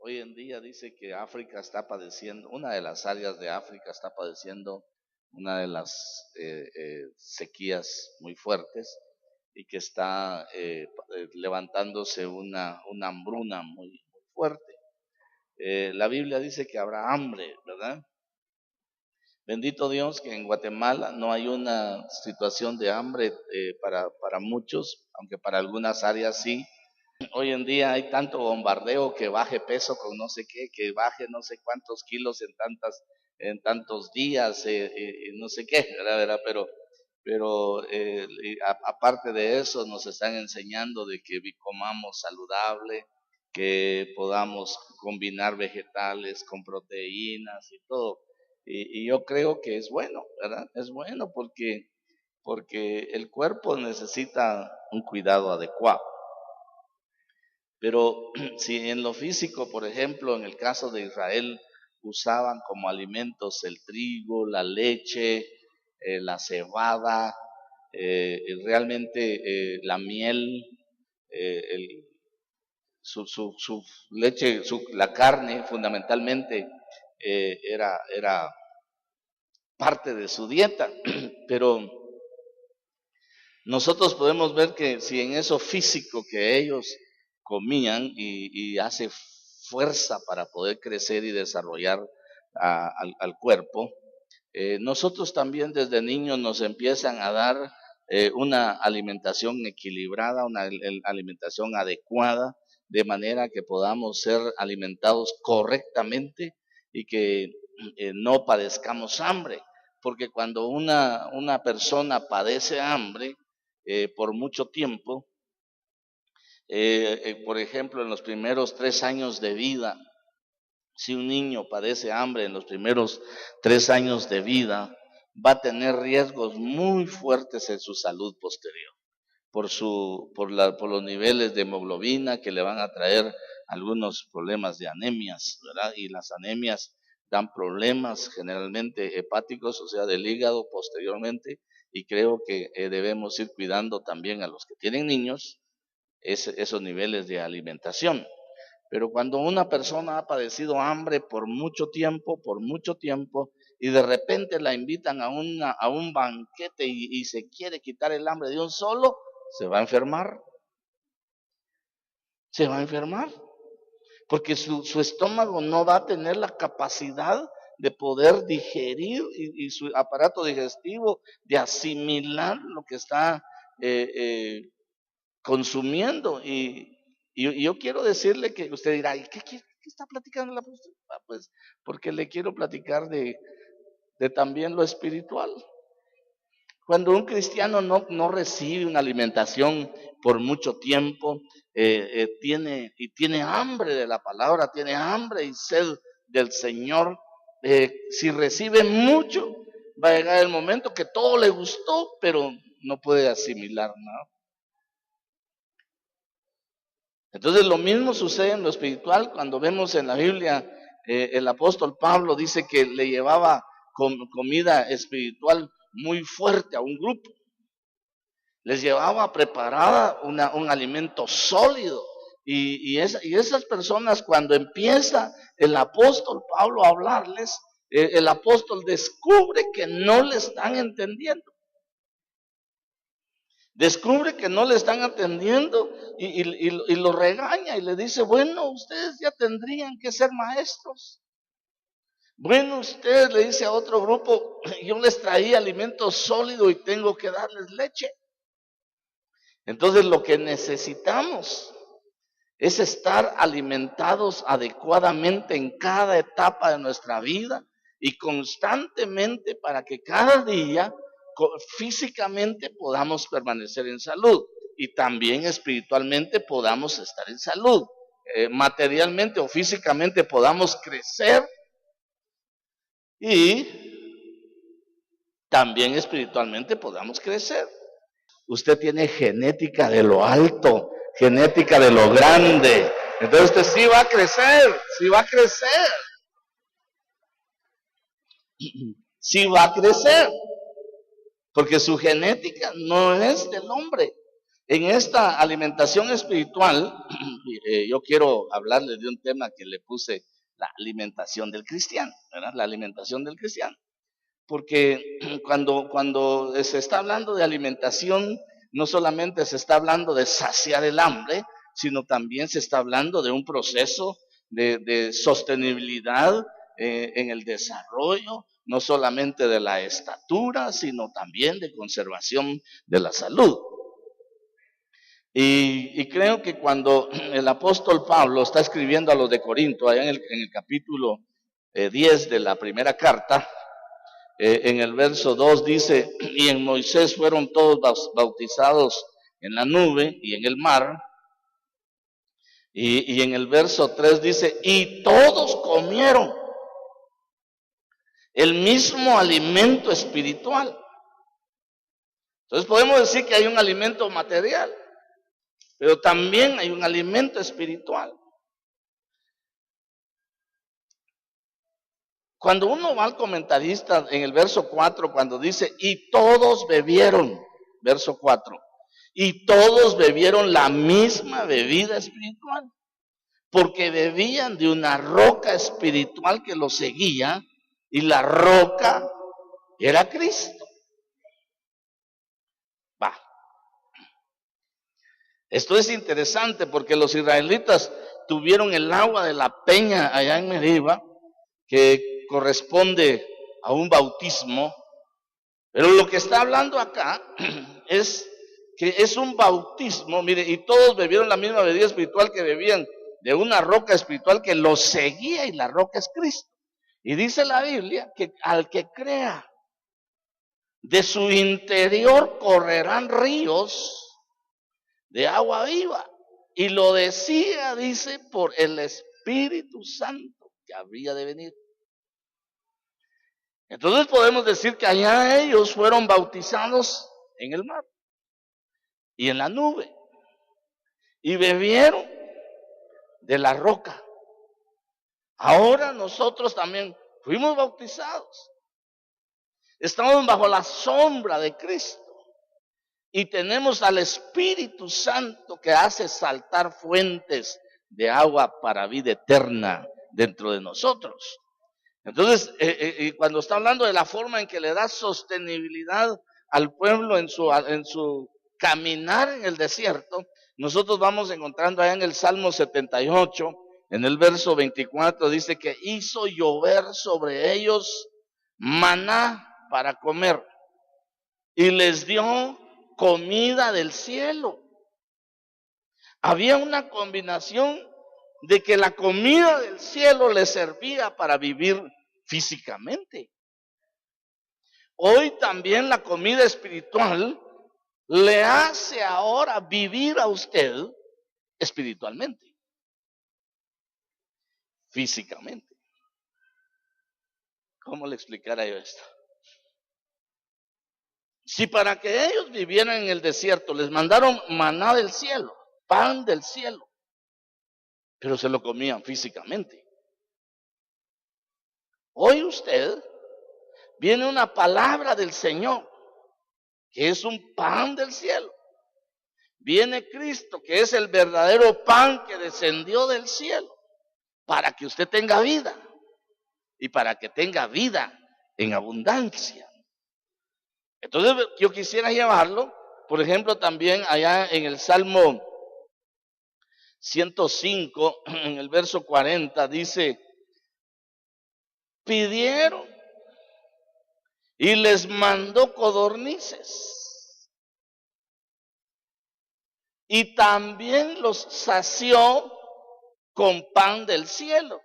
Hoy en día dice que África está padeciendo, una de las áreas de África está padeciendo una de las sequías muy fuertes y que está levantándose una hambruna muy fuerte. La Biblia dice que habrá hambre, ¿verdad? Bendito Dios que en Guatemala no hay una situación de hambre para muchos, aunque para algunas áreas sí. Hoy en día hay tanto bombardeo que baje peso con no sé qué, que baje no sé cuántos kilos en tantos días, no sé qué, ¿verdad? Pero aparte de eso nos están enseñando de que comamos saludable, que podamos combinar vegetales con proteínas y todo. Y yo creo que es bueno, ¿verdad? Es bueno porque el cuerpo necesita un cuidado adecuado. Pero si en lo físico, por ejemplo, en el caso de Israel, usaban como alimentos el trigo, la leche, la cebada, realmente la miel, el, su leche, la carne fundamentalmente era parte de su dieta. Pero nosotros podemos ver que si en eso físico que ellos comían y hace fuerza para poder crecer y desarrollar al cuerpo, nosotros también desde niños nos empiezan a dar una alimentación equilibrada, una alimentación adecuada, de manera que podamos ser alimentados correctamente y que no padezcamos hambre. Porque cuando una persona padece hambre por mucho tiempo, por ejemplo, en los primeros 3 años de vida, si un niño padece hambre en los primeros 3 años de vida, va a tener riesgos muy fuertes en su salud posterior, por los niveles de hemoglobina que le van a traer algunos problemas de anemias, ¿verdad? Y las anemias dan problemas generalmente hepáticos, o sea, del hígado posteriormente, y creo que debemos ir cuidando también a los que tienen niños esos niveles de alimentación. Pero cuando una persona ha padecido hambre por mucho tiempo, y de repente la invitan a un banquete y se quiere quitar el hambre de un solo, se va a enfermar. Se va a enfermar. Porque su estómago no va a tener la capacidad de poder digerir y su aparato digestivo de asimilar lo que está consumiendo. Y yo quiero decirle que usted dirá, ¿y qué está platicando la apóstol? Pues porque le quiero platicar de también lo espiritual. Cuando un cristiano no recibe una alimentación por mucho tiempo, tiene hambre de la palabra, tiene hambre y sed del Señor, si recibe mucho, va a llegar el momento que todo le gustó, pero no puede asimilar nada. Entonces lo mismo sucede en lo espiritual cuando vemos en la Biblia, el apóstol Pablo dice que le llevaba comida espiritual muy fuerte a un grupo. Les llevaba preparada un alimento sólido. Y esas personas, cuando empieza el apóstol Pablo a hablarles, el apóstol descubre que no le están entendiendo. Descubre que no le están atendiendo y lo regaña y le dice, bueno, ustedes ya tendrían que ser maestros. Bueno, ustedes, le dice a otro grupo, yo les traía alimento sólido y tengo que darles leche. Entonces lo que necesitamos es estar alimentados adecuadamente en cada etapa de nuestra vida y constantemente para que cada día físicamente podamos permanecer en salud y también espiritualmente podamos estar en salud. Materialmente o físicamente podamos crecer y también espiritualmente podamos crecer. Usted tiene genética de lo alto, genética de lo grande. Entonces usted sí va a crecer, sí va a crecer. Sí va a crecer. Porque su genética no es del hombre. En esta alimentación espiritual, yo quiero hablarles de un tema que le puse, la alimentación del cristiano, ¿verdad? La alimentación del cristiano. Porque cuando se está hablando de alimentación, no solamente se está hablando de saciar el hambre, sino también se está hablando de un proceso de sostenibilidad en el desarrollo, no solamente de la estatura, sino también de conservación de la salud. Y creo que cuando el apóstol Pablo está escribiendo a los de Corinto, allá en el capítulo 10 de la primera carta, en el verso 2 dice, y en Moisés fueron todos bautizados en la nube y en el mar. Y en el verso 3 dice, y todos comieron el mismo alimento espiritual. Entonces podemos decir que hay un alimento material, pero también hay un alimento espiritual. Cuando uno va al comentarista en el verso 4, cuando dice, y todos bebieron, verso 4, y todos bebieron la misma bebida espiritual, porque bebían de una roca espiritual que los seguía, y la roca era Cristo. Va. Esto es interesante porque los israelitas tuvieron el agua de la peña allá en Meriba, que corresponde a un bautismo, pero lo que está hablando acá es que es un bautismo, mire, y todos bebieron la misma bebida espiritual que bebían de una roca espiritual que los seguía, y la roca es Cristo. Y dice la Biblia que al que crea, de su interior correrán ríos de agua viva. Y lo decía, dice, por el Espíritu Santo que habría de venir. Entonces podemos decir que allá ellos fueron bautizados en el mar y en la nube, y bebieron de la roca. Ahora nosotros también fuimos bautizados. Estamos bajo la sombra de Cristo y tenemos al Espíritu Santo que hace saltar fuentes de agua para vida eterna dentro de nosotros. Entonces, cuando está hablando de la forma en que le da sostenibilidad al pueblo en su caminar en el desierto, nosotros vamos encontrando allá en el Salmo 78, en el verso 24, dice que hizo llover sobre ellos maná para comer y les dio comida del cielo. Había una combinación de que la comida del cielo les servía para vivir físicamente. Hoy también la comida espiritual le hace ahora vivir a usted espiritualmente, físicamente. ¿Cómo le explicara yo esto? Si para que ellos vivieran en el desierto les mandaron maná del cielo, pan del cielo, pero se lo comían físicamente. Hoy usted viene una palabra del Señor, que es un pan del cielo. Viene Cristo, que es el verdadero pan que descendió del cielo, para que usted tenga vida y para que tenga vida en abundancia. Entonces yo quisiera llevarlo, por ejemplo, también allá en el Salmo 105, en el verso 40, dice, pidieron y les mandó codornices, y también los sació con pan del cielo.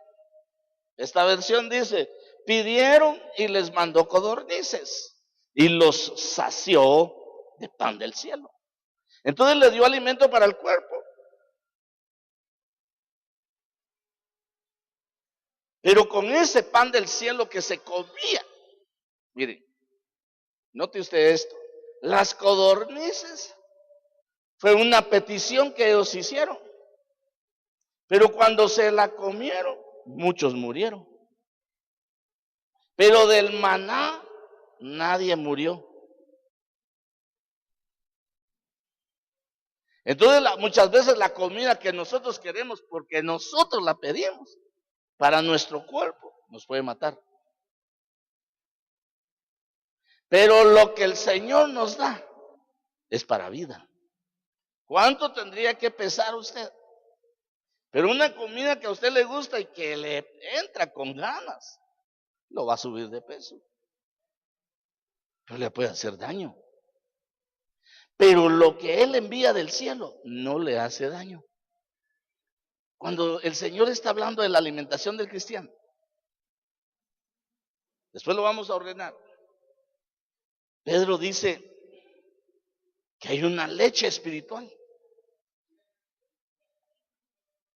Esta versión dice, pidieron y les mandó codornices, y los sació de pan del cielo. Entonces le dio alimento para el cuerpo. Pero con ese pan del cielo que se comía, mire, note usted esto, las codornices fue una petición que ellos hicieron, pero cuando se la comieron, muchos murieron. Pero del maná nadie murió. Entonces muchas veces la comida que nosotros queremos, porque nosotros la pedimos, para nuestro cuerpo, nos puede matar. Pero lo que el Señor nos da es para vida. ¿Cuánto tendría que pesar usted? Pero una comida que a usted le gusta y que le entra con ganas, lo va a subir de peso. No le puede hacer daño. Pero lo que Él envía del cielo no le hace daño. Cuando el Señor está hablando de la alimentación del cristiano, después lo vamos a ordenar. Pedro dice que hay una leche espiritual.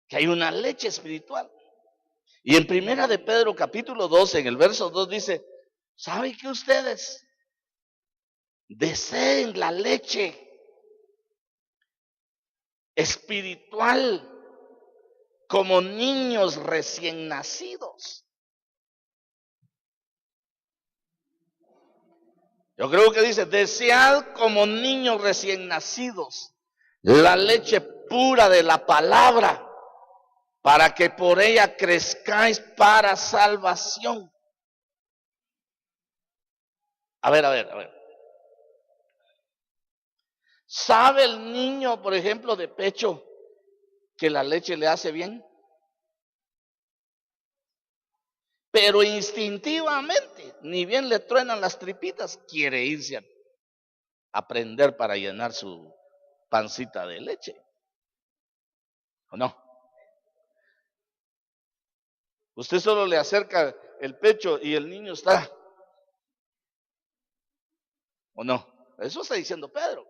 Que hay una leche espiritual. Y en primera de Pedro capítulo 12, en el verso 2 dice, ¿sabe que ustedes deseen la leche espiritual como niños recién nacidos? Yo creo que dice, desead como niños recién nacidos la leche pura de la palabra, para que por ella crezcáis para salvación. A ver. ¿Sabe el niño, por ejemplo, de pecho, que la leche le hace bien? Pero instintivamente, ni bien le truenan las tripitas, quiere irse a aprender para llenar su pancita de leche. ¿O no? Usted solo le acerca el pecho y el niño está. ¿O no? Eso está diciendo Pedro.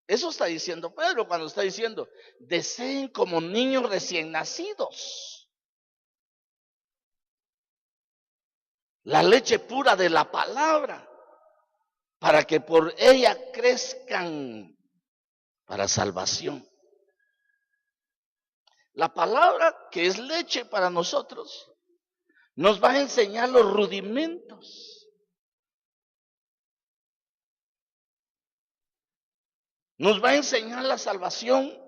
Eso está diciendo Pedro cuando está diciendo, deseen como niños recién nacidos la leche pura de la palabra, para que por ella crezcan para salvación. La palabra, que es leche para nosotros, nos va a enseñar los rudimentos. Nos va a enseñar la salvación,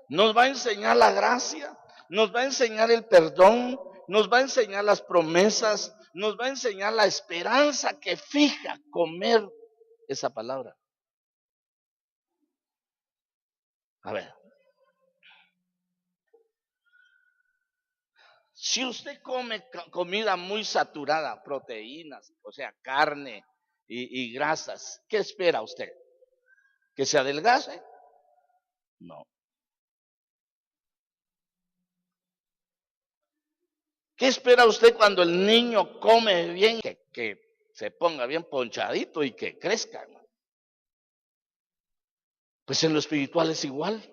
nos va a enseñar la gracia, nos va a enseñar el perdón, nos va a enseñar las promesas, nos va a enseñar la esperanza que fija comer esa palabra. A ver, si usted come comida muy saturada, proteínas, o sea, carne y grasas, ¿qué espera usted? ¿Que se adelgace? No. ¿Qué espera usted cuando el niño come bien? Que se ponga bien ponchadito y que crezca. Pues en lo espiritual es igual.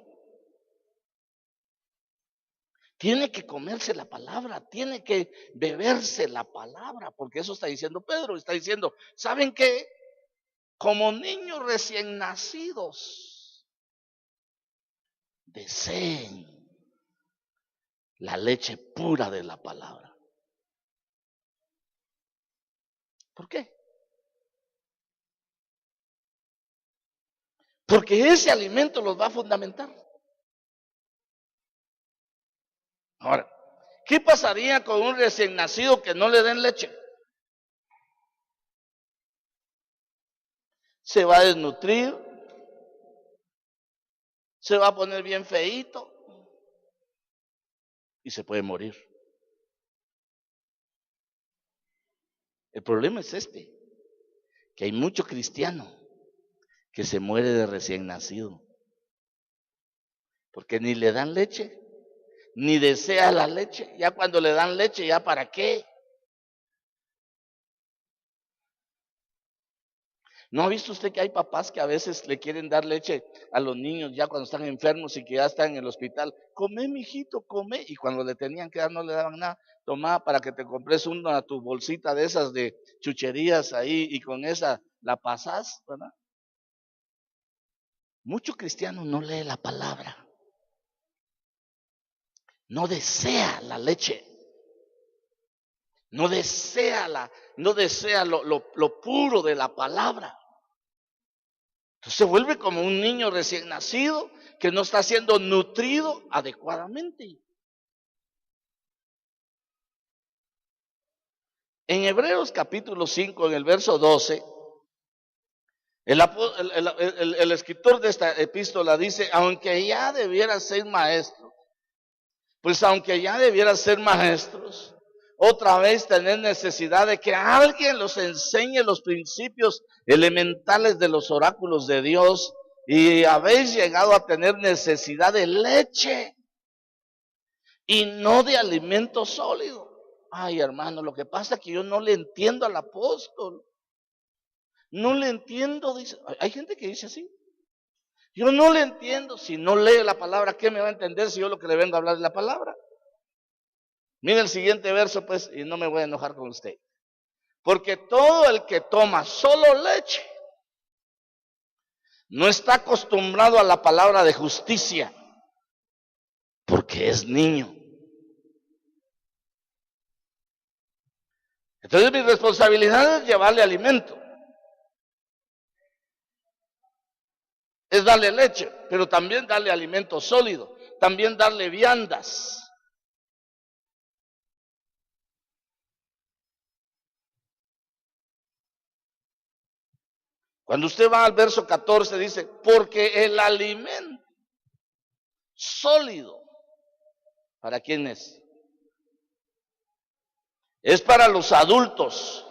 Tiene que comerse la palabra, tiene que beberse la palabra, porque eso está diciendo Pedro, está diciendo, ¿saben qué? Como niños recién nacidos, deseen la leche pura de la palabra. ¿Por qué? Porque ese alimento los va a fundamentar. Ahora, ¿qué pasaría con un recién nacido que no le den leche? Se va a desnutrir, se va a poner bien feíto y se puede morir. El problema es este, que hay mucho cristiano que se muere de recién nacido, porque ni le dan leche, ni desea la leche. Ya cuando le dan leche, ¿ya para qué? ¿No ha visto usted que hay papás que a veces le quieren dar leche a los niños ya cuando están enfermos y que ya están en el hospital? Come, mijito, come. Y cuando le tenían que dar no le daban nada. Toma para que te compres una a tu bolsita de esas de chucherías ahí y con esa la pasás, ¿verdad? Mucho cristiano no lee la palabra. No desea la leche. No desea lo puro de la palabra. Entonces se vuelve como un niño recién nacido que no está siendo nutrido adecuadamente. En Hebreos capítulo 5, en el verso 12, el escritor de esta epístola dice, aunque ya debiera ser maestro, pues aunque ya debiera ser maestros, otra vez tener necesidad de que alguien los enseñe los principios elementales de los oráculos de Dios, y habéis llegado a tener necesidad de leche y no de alimento sólido. Ay, hermano, lo que pasa es que yo no le entiendo al apóstol. No le entiendo, dice. Hay gente que dice así. Yo no le entiendo. Si no lee la palabra, ¿qué me va a entender si yo lo que le vengo a hablar es la palabra? Mira el siguiente verso, pues, y no me voy a enojar con usted. Porque todo el que toma solo leche no está acostumbrado a la palabra de justicia, porque es niño. Entonces mi responsabilidad es llevarle alimento. Es darle leche, pero también darle alimento sólido, también darle viandas. Cuando usted va al verso 14 dice, porque el alimento sólido, ¿para quién es? Es para los adultos,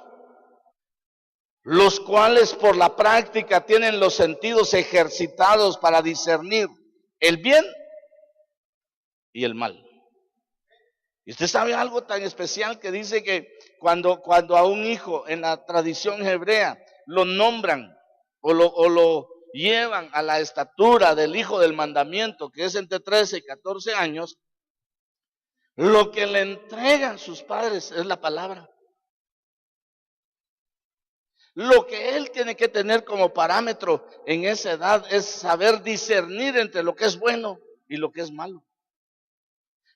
los cuales por la práctica tienen los sentidos ejercitados para discernir el bien y el mal. Y usted sabe algo tan especial que dice que cuando a un hijo en la tradición hebrea lo nombran o lo llevan a la estatura del hijo del mandamiento, que es entre 13 y 14 años, lo que le entregan sus padres es la palabra. Lo que él tiene que tener como parámetro en esa edad es saber discernir entre lo que es bueno y lo que es malo.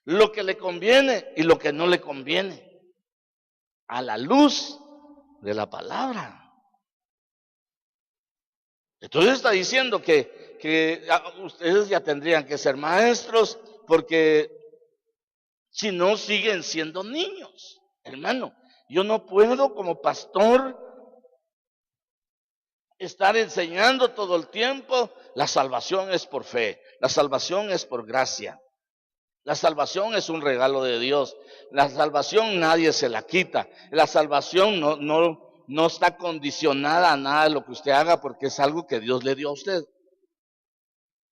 Lo que le conviene y lo que no le conviene. A la luz de la palabra. Entonces está diciendo que ustedes ya tendrían que ser maestros, porque si no siguen siendo niños. Hermano, yo no puedo como pastor estar enseñando todo el tiempo. La salvación es por fe, la salvación es por gracia, la salvación es un regalo de Dios, la salvación nadie se la quita, la salvación no está condicionada a nada de lo que usted haga, porque es algo que Dios le dio a usted.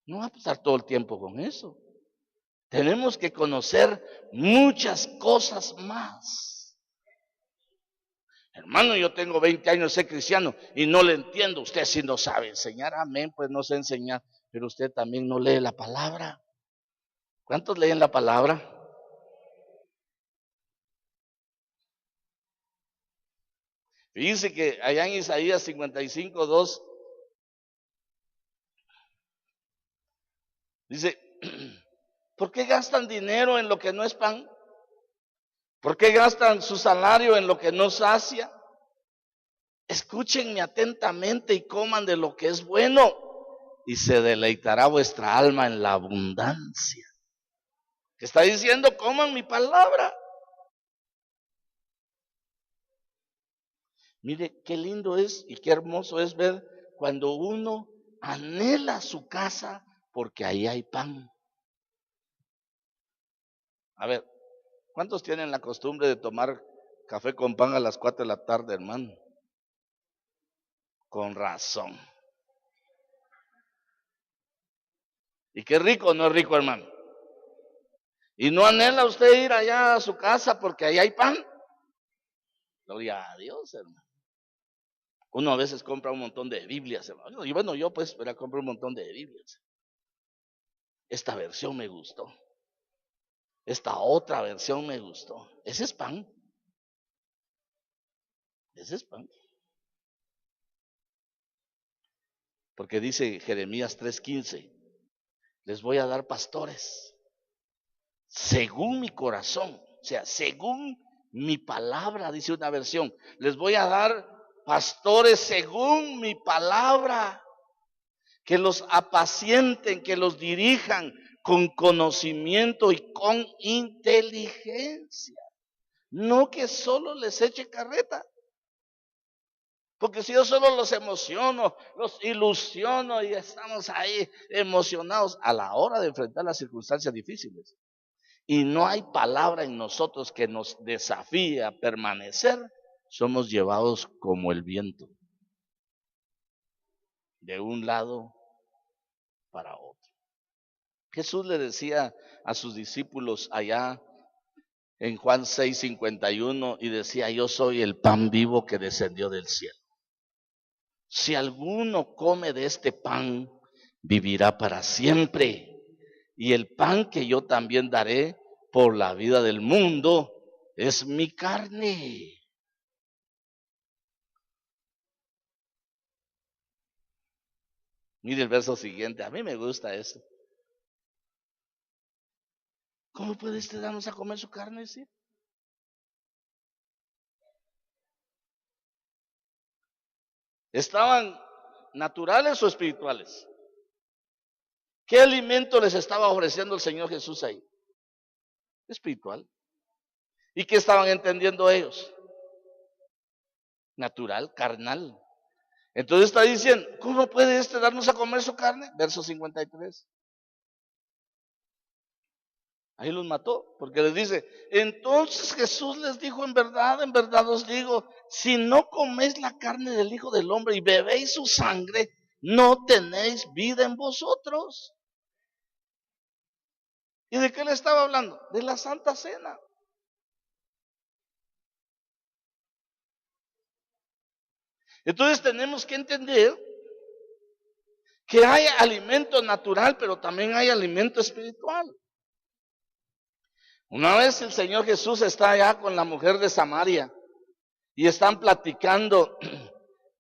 No va a pasar todo el tiempo con eso. Tenemos que conocer muchas cosas más. Hermano, yo tengo 20 años de ser cristiano y no le entiendo. Usted sí no sabe enseñar, amén, pues no sé enseñar, pero usted también no lee la palabra. ¿Cuántos leen la palabra? Fíjense que allá en Isaías 55:2 dice, ¿por qué gastan dinero en lo que no es pan? ¿Por qué gastan su salario en lo que no sacia? Escúchenme atentamente y coman de lo que es bueno, y se deleitará vuestra alma en la abundancia. ¿Qué está diciendo? Coman mi palabra. Mire qué lindo es y qué hermoso es ver cuando uno anhela su casa porque ahí hay pan. A ver, ¿cuántos tienen la costumbre de tomar café con pan a las 4 de la tarde, hermano? Con razón. Y qué rico, ¿no es rico, hermano? ¿Y no anhela usted ir allá a su casa porque ahí hay pan? Gloria a Dios, hermano. Uno a veces compra un montón de Biblias, hermano. Y bueno, yo pues compré un montón de Biblias. Esta versión me gustó. Esta otra versión me gustó. Ese es pan. Ese es pan. Porque dice Jeremías 3:15, les voy a dar pastores según mi corazón, o sea, según mi palabra, dice una versión. Les voy a dar pastores según mi palabra. que los apacienten, que los dirijan con conocimiento y con inteligencia. No que solo les eche carreta. Porque si yo solo los emociono, los ilusiono y estamos ahí emocionados a la hora de enfrentar las circunstancias difíciles, y no hay palabra en nosotros que nos desafíe a permanecer, somos llevados como el viento, de un lado para otro. Jesús le decía a sus discípulos allá en Juan 6:51, y decía: yo soy el pan vivo que descendió del cielo. Si alguno come de este pan, vivirá para siempre. Y el pan que yo también daré por la vida del mundo es mi carne. Mire el verso siguiente, a mí me gusta esto. ¿Cómo puede usted darnos a comer su carne? ¿Sí? ¿Estaban naturales o espirituales? ¿Qué alimento les estaba ofreciendo el Señor Jesús ahí? Espiritual. ¿Y qué estaban entendiendo ellos? Natural, carnal. Entonces está diciendo, ¿cómo puede darnos a comer su carne? Verso 53. Ahí los mató, porque les dice: entonces Jesús les dijo: en verdad os digo, si no coméis la carne del Hijo del Hombre y bebéis su sangre, no tenéis vida en vosotros. ¿Y de qué le estaba hablando? De la Santa Cena. Entonces tenemos que entender que hay alimento natural, pero también hay alimento espiritual. Una vez el Señor Jesús está allá con la mujer de Samaria y están platicando.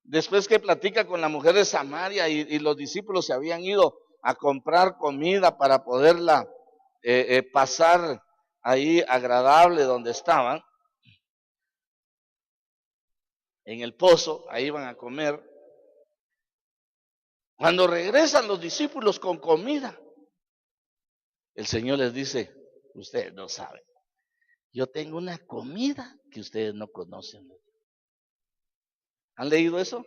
Después que platica con la mujer de Samaria y los discípulos se habían ido a comprar comida para poderla pasar ahí agradable donde estaban, en el pozo, ahí iban a comer. Cuando regresan los discípulos con comida, el Señor les dice: ustedes no saben, yo tengo una comida que ustedes no conocen. ¿Han leído eso?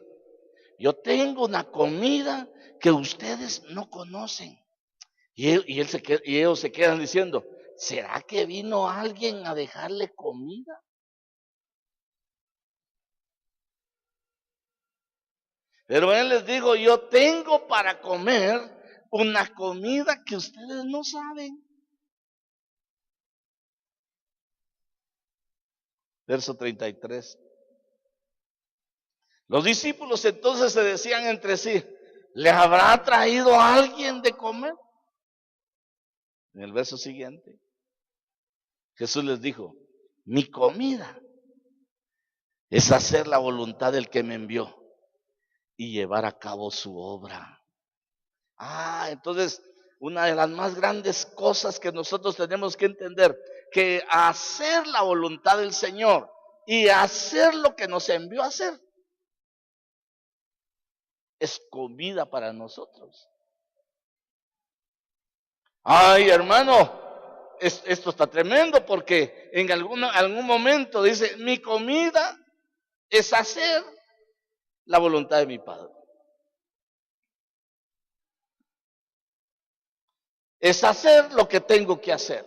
Yo tengo una comida que ustedes no conocen. Y ellos se quedan diciendo: ¿será que vino alguien a dejarle comida? Pero él les dijo: yo tengo para comer una comida que ustedes no saben. Verso 33. Los discípulos entonces se decían entre sí: ¿le habrá traído a alguien de comer? En el verso siguiente, Jesús les dijo: mi comida es hacer la voluntad del que me envió y llevar a cabo su obra. Entonces, una de las más grandes cosas que nosotros tenemos que entender, que hacer la voluntad del Señor y hacer lo que nos envió a hacer, es comida para nosotros. Ay, hermano, esto está tremendo, porque en algún momento dice: mi comida es hacer la voluntad de mi Padre. Es hacer lo que tengo que hacer.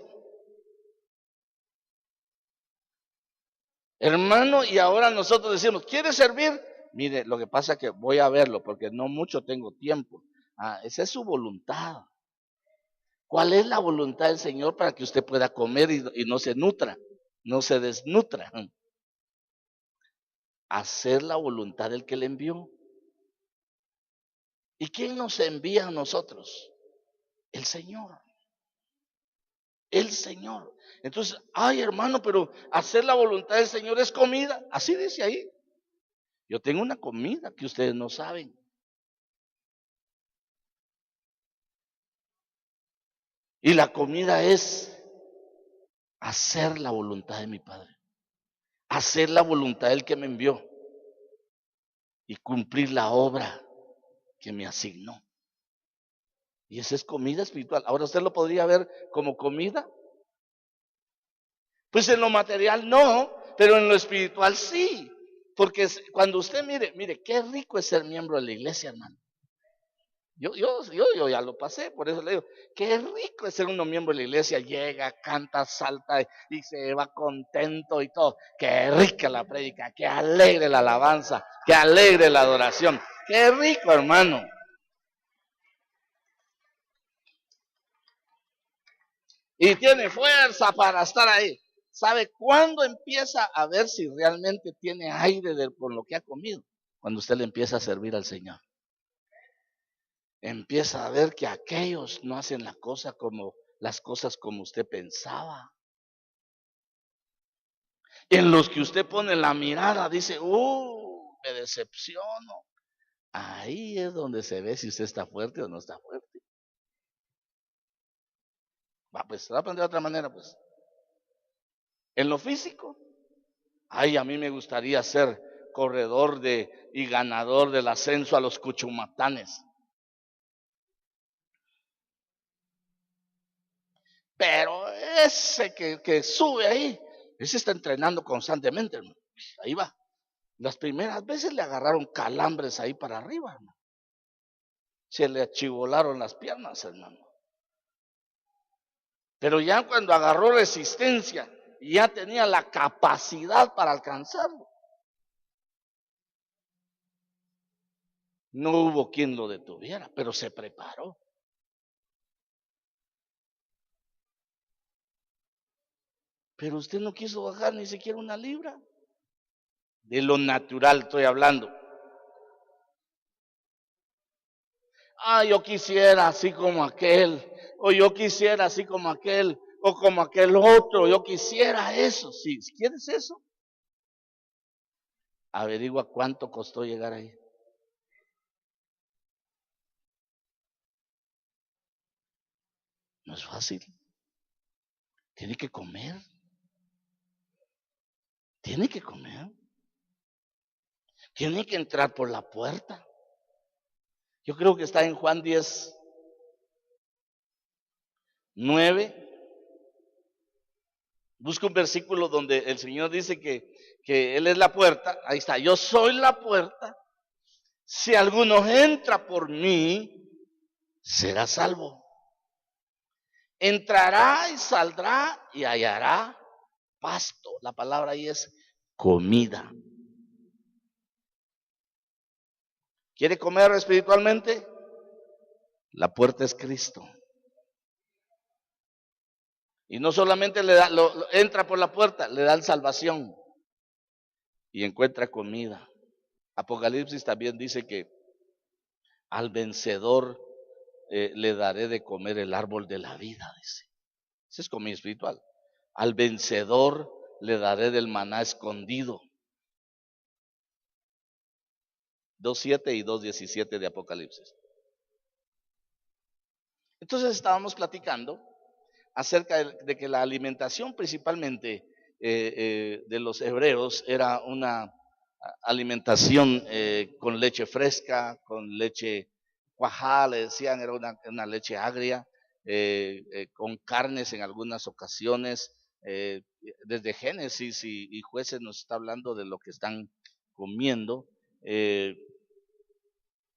Hermano, y ahora nosotros decimos: ¿quiere servir? Mire, lo que pasa es que voy a verlo porque no mucho tengo tiempo. Esa es su voluntad. ¿Cuál es la voluntad del Señor para que usted pueda comer y no se nutra, no se desnutra? Hacer la voluntad del que le envió. ¿Y quién nos envía a nosotros? El Señor. El Señor. Entonces, hermano, pero hacer la voluntad del Señor es comida. Así dice ahí. Yo tengo una comida que ustedes no saben. Y la comida es hacer la voluntad de mi Padre. Hacer la voluntad del que me envió. Y cumplir la obra que me asignó. Y esa es comida espiritual. Ahora usted lo podría ver como comida. Pues en lo material no, pero en lo espiritual sí. Porque cuando usted mire, qué rico es ser miembro de la iglesia, hermano. Yo ya lo pasé, por eso le digo, qué rico es ser uno miembro de la iglesia, llega, canta, salta y se va contento y todo. Qué rica la prédica, qué alegre la alabanza, qué alegre la adoración. Qué rico, hermano. Y tiene fuerza para estar ahí. ¿Sabe cuándo empieza a ver si realmente tiene aire por lo que ha comido? Cuando usted le empieza a servir al Señor. Empieza a ver que aquellos no hacen las cosas como usted pensaba. En los que usted pone la mirada, dice, me decepciono. Ahí es donde se ve si usted está fuerte o no está fuerte. Pues se va a aprender de otra manera, pues. En lo físico, a mí me gustaría ser corredor y ganador del ascenso a los Cuchumatanes. Pero ese que sube ahí, ese está entrenando constantemente, hermano. Ahí va. Las primeras veces le agarraron calambres ahí para arriba, hermano. Se le achivolaron las piernas, hermano. Pero ya cuando agarró resistencia, ya tenía la capacidad para alcanzarlo. No hubo quien lo detuviera, pero se preparó. Pero usted no quiso bajar ni siquiera una libra. De lo natural estoy hablando. Yo quisiera así como aquel, o yo quisiera así como aquel, o como aquel otro, yo quisiera eso. Si quieres eso, averigua cuánto costó llegar ahí. No es fácil. Tiene que comer. Tiene que comer. Tiene que entrar por la puerta. Yo creo que está en Juan 10:9. Busca un versículo donde el Señor dice que Él es la puerta. Ahí está, yo soy la puerta. Si alguno entra por mí, será salvo. Entrará y saldrá y hallará pasto. La palabra ahí es comida. ¿Quiere comer espiritualmente? La puerta es Cristo. Y no solamente entra por la puerta, le dan salvación y encuentra comida. Apocalipsis también dice que al vencedor le daré de comer el árbol de la vida, dice. Esa es comida espiritual. Al vencedor le daré del maná escondido. 2:7 y 2:17 de Apocalipsis. Entonces estábamos platicando acerca de que la alimentación principalmente de los hebreos era una alimentación con leche fresca, con leche cuajada, le decían, era una leche agria, con carnes en algunas ocasiones. Desde Génesis y Jueces nos está hablando de lo que están comiendo.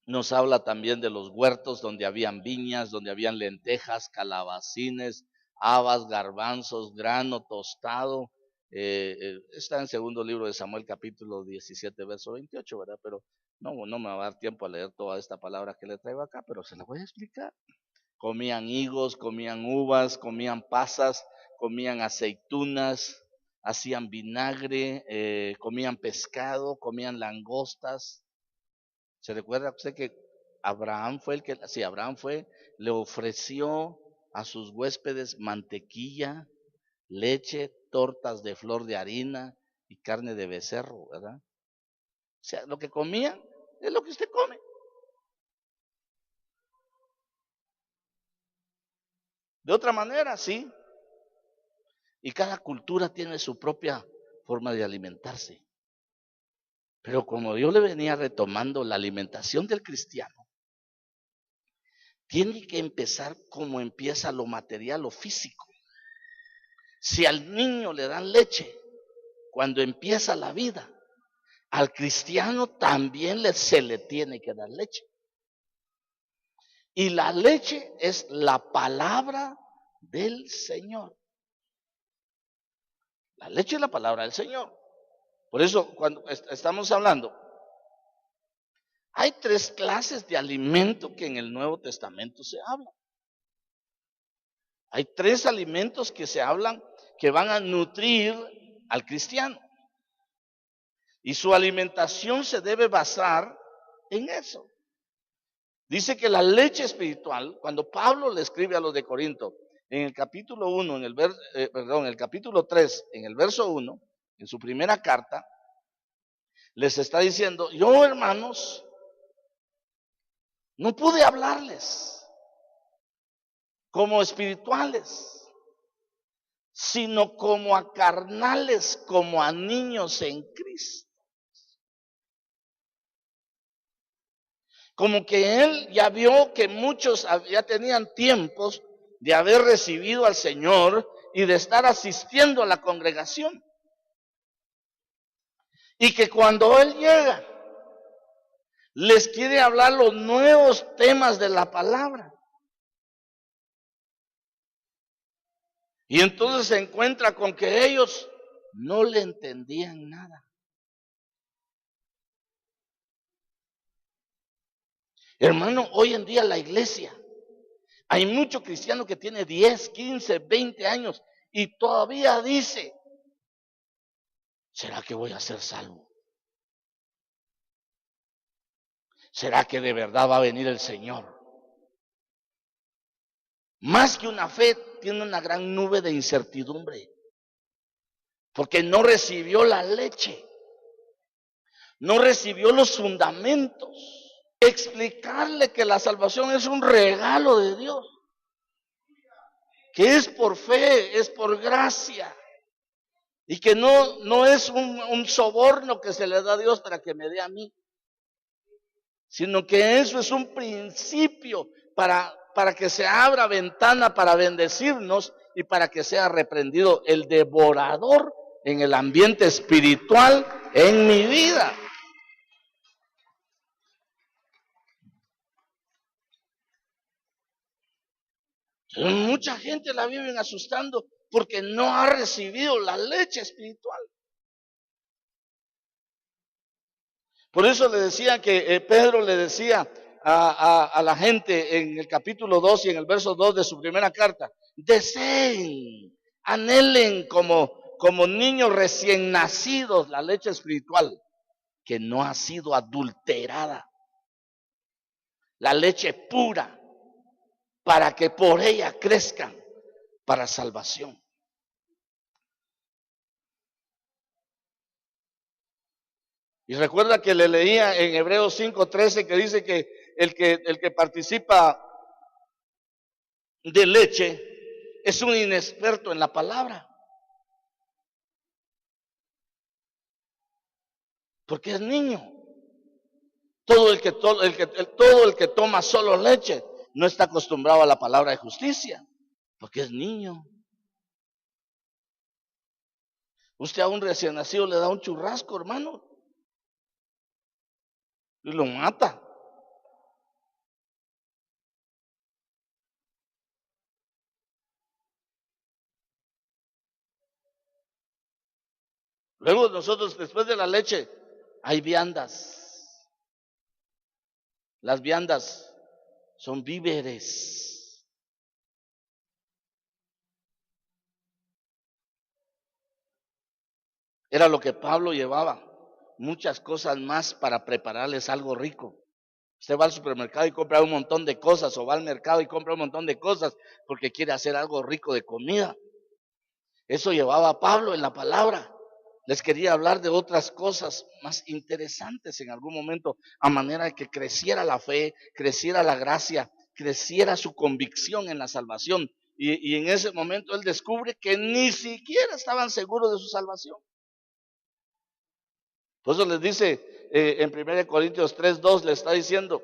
Nos habla también de los huertos donde habían viñas, donde habían lentejas, calabacines, habas, garbanzos, grano tostado. Está en segundo libro de Samuel, capítulo 17, verso 28, ¿verdad? Pero no me va a dar tiempo a leer toda esta palabra que le traigo acá, pero se la voy a explicar. Comían higos, comían uvas, comían pasas, comían aceitunas, hacían vinagre, comían pescado, comían langostas. ¿Se recuerda usted que Abraham le ofreció a sus huéspedes mantequilla, leche, tortas de flor de harina y carne de becerro, ¿verdad? O sea, lo que comían es lo que usted come. De otra manera, sí. Y cada cultura tiene su propia forma de alimentarse. Pero como yo le venía retomando la alimentación del cristiano, tiene que empezar como empieza lo material o físico. Si al niño le dan leche cuando empieza la vida, al cristiano también se le tiene que dar leche. Y la leche es la palabra del Señor. La leche es la palabra del Señor. Por eso, cuando estamos hablando, hay 3 clases de alimento que en el Nuevo Testamento se habla. Hay 3 alimentos que se hablan que van a nutrir al cristiano. Y su alimentación se debe basar en eso. Dice que la leche espiritual, cuando Pablo le escribe a los de Corinto, en el capítulo 1, en el capítulo 3, en el verso 1, en su primera carta, les está diciendo, yo hermanos, no pude hablarles como espirituales, sino como a carnales, como a niños en Cristo. Como que él ya vio que muchos ya tenían tiempos de haber recibido al Señor y de estar asistiendo a la congregación. Y que cuando él llega, les quiere hablar los nuevos temas de la palabra. Y entonces se encuentra con que ellos no le entendían nada. Hermano, hoy en día la iglesia, hay mucho cristiano que tiene 10, 15, 20 años y todavía dice, ¿será que voy a ser salvo? ¿Será que de verdad va a venir el Señor? Más que una fe, tiene una gran nube de incertidumbre, porque no recibió la leche, no recibió los fundamentos. Explicarle que la salvación es un regalo de Dios, que es por fe, es por gracia, y que no es un soborno que se le da a Dios para que me dé a mí, sino que eso es un principio para que se abra ventana para bendecirnos y para que sea reprendido el devorador en el ambiente espiritual en mi vida. Mucha gente la viven asustando porque no ha recibido la leche espiritual. Por eso le decía que Pedro le decía a la gente en el capítulo 2 y en el verso 2 de su primera carta, deseen, anhelen como niños recién nacidos la leche espiritual que no ha sido adulterada, la leche pura, para que por ella crezcan para salvación. Y recuerda que le leía en Hebreos 5:13 que dice que el que participa de leche es un inexperto en la palabra. Porque es niño. Todo el que toma solo leche no está acostumbrado a la palabra de justicia, porque es niño. Usted a un recién nacido le da un churrasco, hermano, y lo mata. Luego nosotros, después de la leche, hay viandas. Las viandas son víveres. Era lo que Pablo llevaba. Muchas cosas más para prepararles algo rico. Usted va al supermercado y compra un montón de cosas, o va al mercado y compra un montón de cosas porque quiere hacer algo rico de comida. Eso llevaba Pablo en la palabra. Les quería hablar de otras cosas más interesantes en algún momento, a manera de que creciera la fe, creciera la gracia, creciera su convicción en la salvación. Y en ese momento él descubre que ni siquiera estaban seguros de su salvación. Por eso les dice en 1 Corintios 3:2, le está diciendo,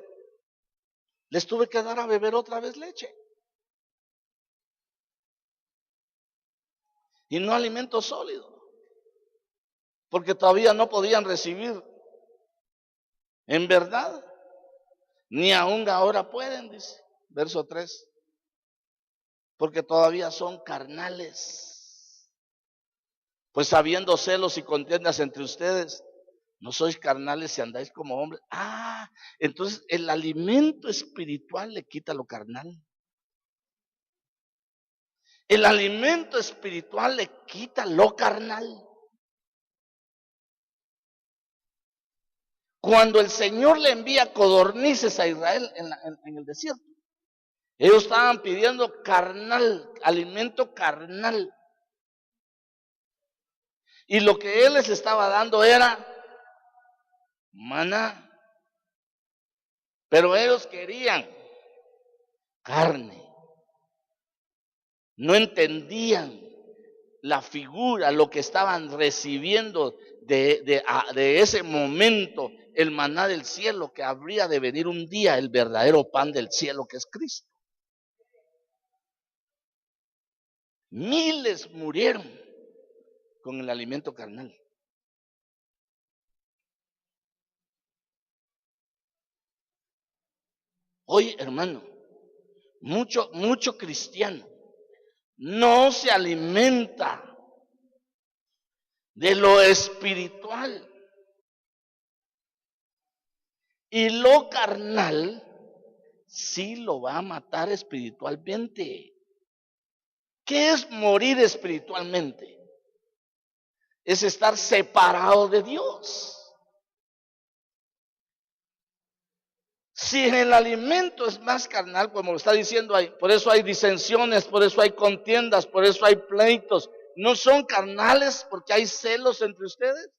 Les tuve que dar a beber otra vez leche. Y no alimento sólido. Porque todavía no podían recibir en verdad. Ni aún ahora pueden, dice, verso 3. Porque todavía son carnales. Pues habiendo celos y contiendas entre ustedes, no sois carnales si andáis como hombres. Entonces el alimento espiritual le quita lo carnal. El alimento espiritual le quita lo carnal. Cuando el Señor le envía codornices a Israel en el desierto, ellos estaban pidiendo carnal, alimento carnal. Y lo que Él les estaba dando era maná. Pero ellos querían carne. No entendían la figura, lo que estaban recibiendo de ese momento, el maná del cielo, que habría de venir un día el verdadero pan del cielo, que es Cristo. Miles murieron con el alimento carnal. Hoy, hermano, mucho cristiano no se alimenta de lo espiritual. Y lo carnal sí lo va a matar espiritualmente. ¿Qué es morir espiritualmente? Es estar separado de Dios. Si el alimento es más carnal, como lo está diciendo ahí, por eso hay disensiones, por eso hay contiendas, por eso hay pleitos. ¿No son carnales porque hay celos entre ustedes?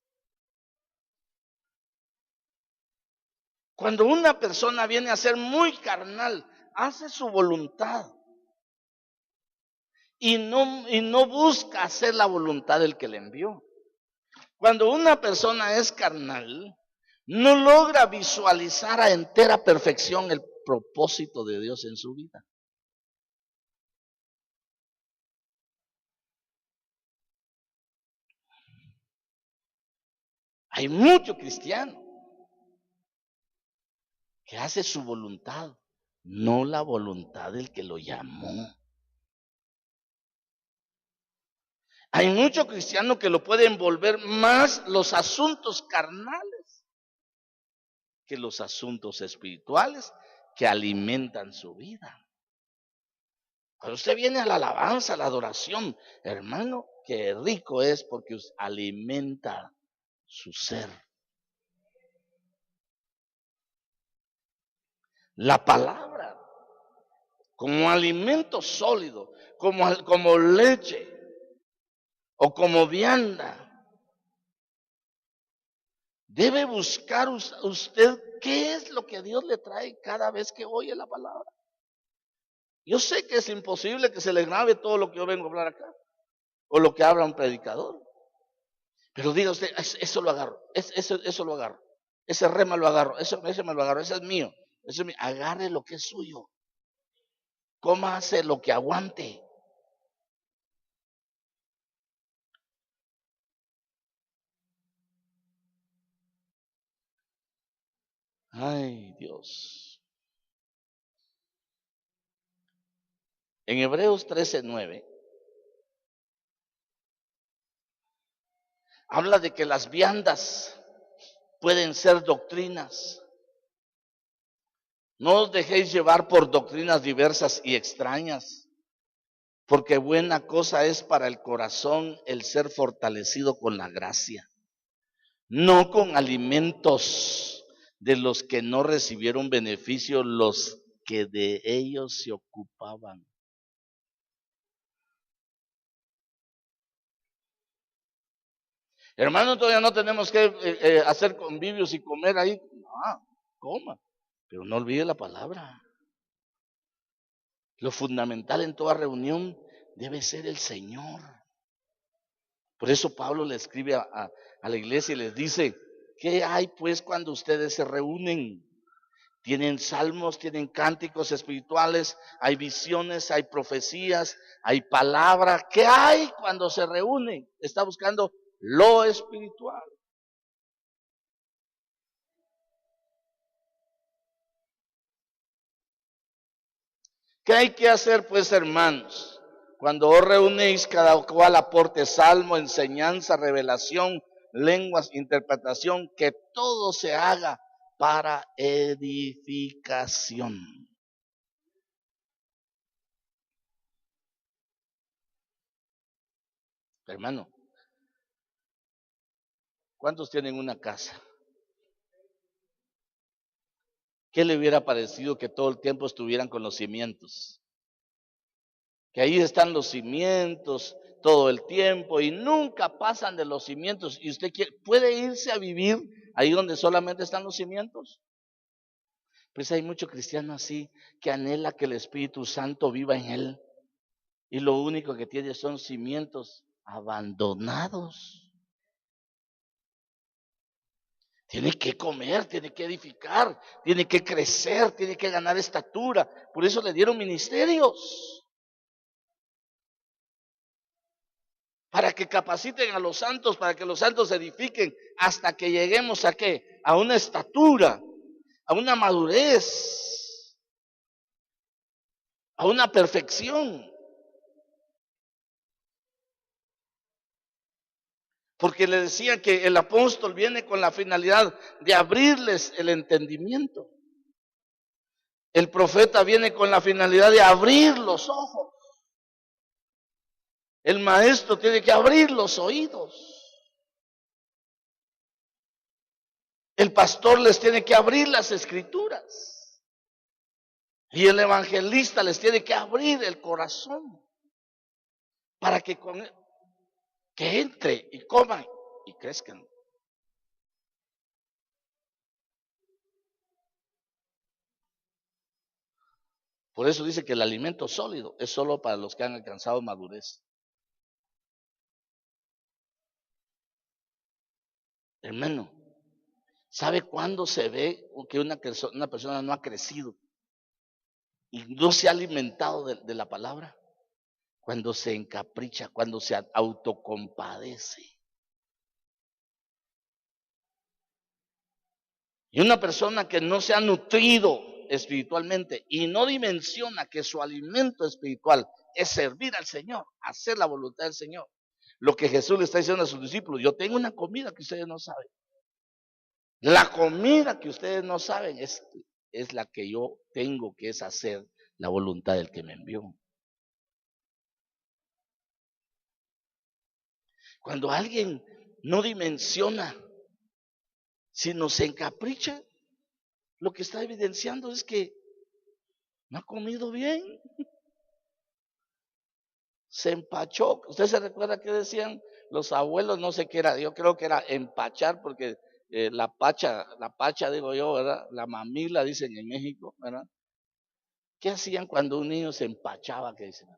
Cuando una persona viene a ser muy carnal, hace su voluntad y no busca hacer la voluntad del que le envió. Cuando una persona es carnal, no logra visualizar a entera perfección el propósito de Dios en su vida. Hay mucho cristiano que hace su voluntad, no la voluntad del que lo llamó. Hay mucho cristiano que lo puede envolver más los asuntos carnales que los asuntos espirituales que alimentan su vida. Cuando usted viene a la alabanza, a la adoración, hermano, qué rico es porque alimenta su ser. La palabra, como alimento sólido, como leche o como vianda, debe buscar usted qué es lo que Dios le trae cada vez que oye la palabra. Yo sé que es imposible que se le grabe todo lo que yo vengo a hablar acá, o lo que habla un predicador. Pero diga usted, eso lo agarro, eso lo agarro, ese rema lo agarro, ese me lo agarro, ese es mío. Agarre lo que es suyo. Cómase lo que aguante. Ay, Dios. En Hebreos 13:9 habla de que las viandas pueden ser doctrinas. No os dejéis llevar por doctrinas diversas y extrañas, porque buena cosa es para el corazón el ser fortalecido con la gracia, no con alimentos de los que no recibieron beneficio los que de ellos se ocupaban. Hermano, todavía no tenemos que hacer convivios y comer ahí. No, coma, pero no olvide la palabra. Lo fundamental en toda reunión debe ser el Señor. Por eso Pablo le escribe a la iglesia y les dice, ¿qué hay pues cuando ustedes se reúnen? Tienen salmos, tienen cánticos espirituales, hay visiones, hay profecías, hay palabra. ¿Qué hay cuando se reúnen? Está buscando lo espiritual. ¿Qué hay que hacer, pues, hermanos? Cuando os reunéis, cada cual aporte salmo, enseñanza, revelación, lenguas, interpretación, que todo se haga para edificación. Hermano, ¿cuántos tienen una casa? ¿Qué le hubiera parecido que todo el tiempo estuvieran con los cimientos? Que ahí están los cimientos todo el tiempo y nunca pasan de los cimientos. Y usted puede irse a vivir ahí donde solamente están los cimientos. Pues hay mucho cristiano así que anhela que el Espíritu Santo viva en él. Y lo único que tiene son cimientos abandonados. Tiene que comer, tiene que edificar, tiene que crecer, tiene que ganar estatura. Por eso le dieron ministerios. Para que capaciten a los santos, para que los santos edifiquen, hasta que lleguemos a qué? A una estatura, a una madurez, a una perfección. Porque le decía que el apóstol viene con la finalidad de abrirles el entendimiento. El profeta viene con la finalidad de abrir los ojos. El maestro tiene que abrir los oídos. El pastor les tiene que abrir las escrituras. Y el evangelista les tiene que abrir el corazón. Para que que entre y coman y crezcan. Por eso dice que el alimento sólido es solo para los que han alcanzado madurez. Hermano, ¿sabe cuándo se ve que una persona no ha crecido y no se ha alimentado de la palabra? Cuando se encapricha, cuando se autocompadece. Y una persona que no se ha nutrido espiritualmente y no dimensiona que su alimento espiritual es servir al Señor, hacer la voluntad del Señor. Lo que Jesús le está diciendo a sus discípulos: yo tengo una comida que ustedes no saben. La comida que ustedes no saben es la que yo tengo, que es hacer la voluntad del que me envió. Cuando alguien no dimensiona, sino se encapricha, lo que está evidenciando es que no ha comido bien. Se empachó. ¿Usted se recuerda que decían los abuelos? No sé qué era, yo creo que era empachar, porque la pacha digo yo, ¿verdad? La mamila dicen en México, ¿verdad? ¿Qué hacían cuando un niño se empachaba? ¿Qué dicen?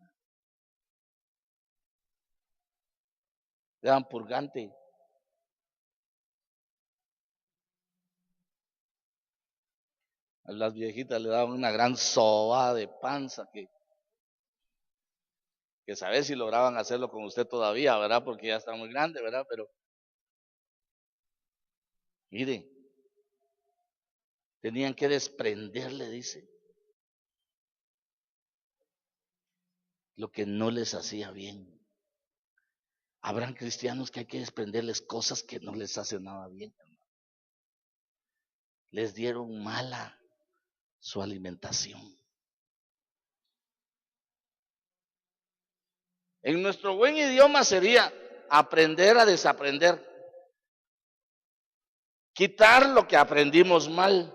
Le daban purgante. A las viejitas le daban una gran soba de panza que saber si lograban hacerlo con usted todavía, ¿verdad? Porque ya está muy grande, ¿verdad? Pero mire, tenían que desprenderle, dice, lo que no les hacía bien. Habrán cristianos que hay que desprenderles cosas que no les hacen nada bien. Les dieron mala su alimentación. En nuestro buen idioma sería aprender a desaprender. Quitar lo que aprendimos mal.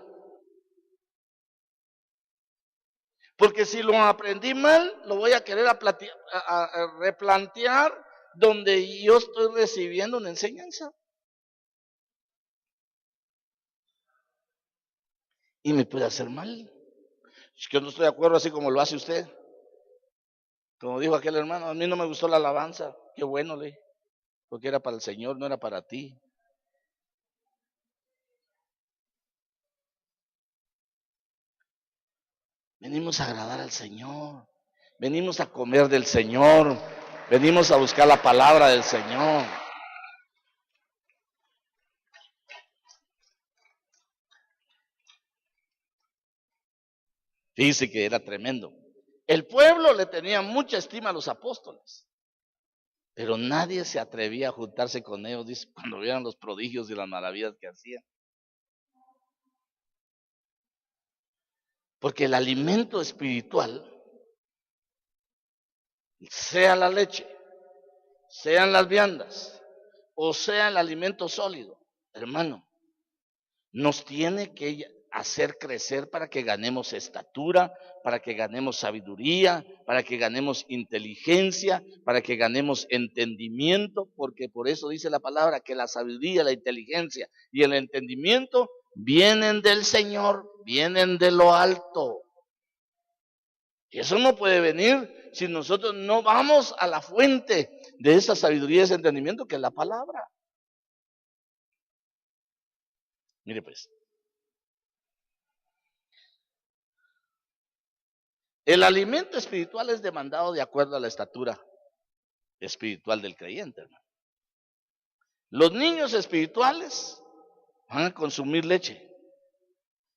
Porque si lo aprendí mal, lo voy a querer replantear donde yo estoy recibiendo una enseñanza. Y me puede hacer mal. Es que yo no estoy de acuerdo así como lo hace usted. Como dijo aquel hermano, a mí no me gustó la alabanza. Qué bueno, porque era para el Señor, no era para ti. Venimos a agradar al Señor. Venimos a comer del Señor. Venimos a buscar la palabra del Señor. Dice que era tremendo. El pueblo le tenía mucha estima a los apóstoles, pero nadie se atrevía a juntarse con ellos, dice, cuando vieran los prodigios y las maravillas que hacían. Porque el alimento espiritual, sea la leche, sean las viandas, o sea el alimento sólido, hermano, nos tiene que hacer crecer para que ganemos estatura, para que ganemos sabiduría, para que ganemos inteligencia, para que ganemos entendimiento, porque por eso dice la palabra que la sabiduría, la inteligencia y el entendimiento vienen del Señor, vienen de lo alto. Y eso no puede venir si nosotros no vamos a la fuente de esa sabiduría y ese entendimiento que es la palabra. Mire pues, el alimento espiritual es demandado de acuerdo a la estatura espiritual del creyente, hermano. Los niños espirituales van a consumir leche,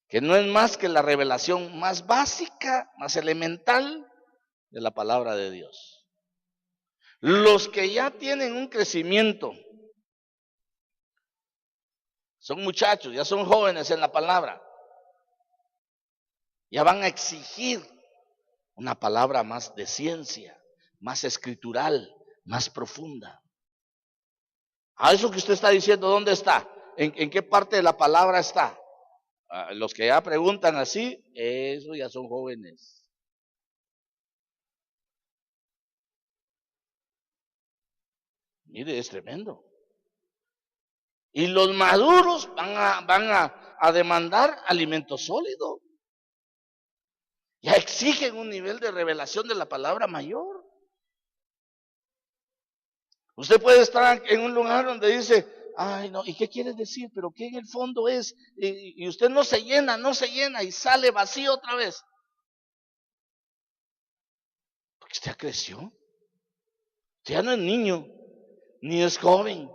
que no es más que la revelación más básica, más elemental de la palabra de Dios. Los que ya tienen un crecimiento, son muchachos, ya son jóvenes en la palabra, ya van a exigir una palabra más de ciencia, más escritural, más profunda. A eso que usted está diciendo, ¿dónde está? ¿En qué parte de la palabra está? Los que ya preguntan así, eso ya son jóvenes. Mire, es tremendo. Y los maduros van a demandar alimento sólido. Ya exigen un nivel de revelación de la palabra mayor. Usted puede estar en un lugar donde dice, ay no, ¿y qué quiere decir? Pero ¿qué en el fondo es? Y usted no se llena y sale vacío otra vez. Porque usted ya creció. Usted ya no es niño, ni es joven